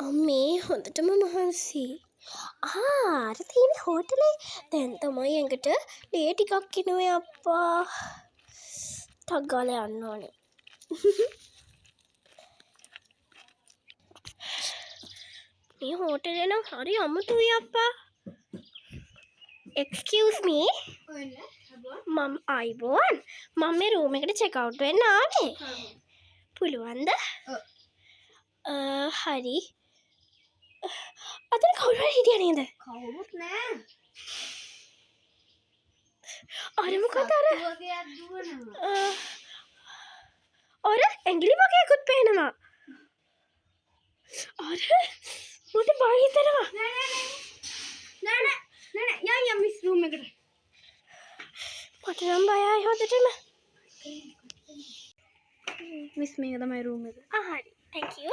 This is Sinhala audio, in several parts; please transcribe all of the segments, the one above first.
අම්මේ හොඳටම මහන්සි. අර තියෙන හෝටලේ දැන් තමයි ඇඟට ලේ ටිකක් එනවා අප්පා. ටක් ගාලා යන්න ඕනේ. මේ හෝටලේ නම් හරි අමුතුයි අප්පා. Excuse me. මම ආයිබෝන්. මම මේ රූම් එකට චෙක් අවුට් වෙන්න ආවේ. පුළුවන්ද? හරි. අතන කවුරු හරි හිටියා නේද? කවුරුත් නෑ. අර මොකද අර? වගේක් දුවනවා. අර ඇඟිලි වගේකුත් පේනවා. අර මට බය හිතෙනවා. නෑ යම් මිස් රූම් එකට. මට නම් බයයි හොඳටම. මිස් මේක තමයි රූම් එක. හරි. thank you.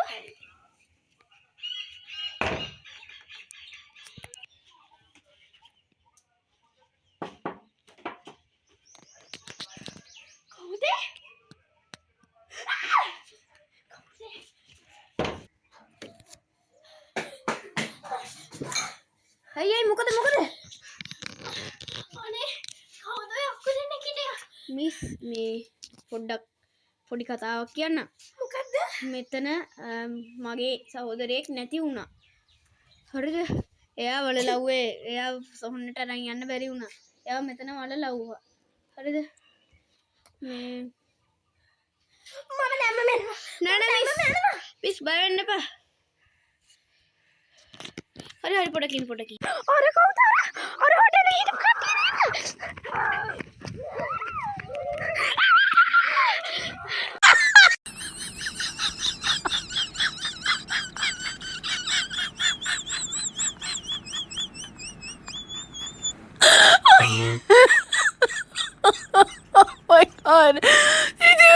කවුද? අයියයි මොකද? අනේ කවුද ඔය අක්කු දෙන්නෙක් හිටියා? මිස් මේ පොඩි කතාවක් කියන්න. මොකද්ද? මෙතන මගේ සහෝදරයෙක් නැති වුණා. හරිද? එයා වලලව්වේ එයා සොහොන්නට අරන් යන්න බැරි වුණා. එයා මෙතන වලලව්වා. හරිද? මේ මම දැම්ම මෙන්නවා. නෑ මිස් බය වෙන්න එපා. හරි පොඩකින්. අර කවුද? අර හොටලේ හිටපු කට්ටිය නේද? Oh my god. You do.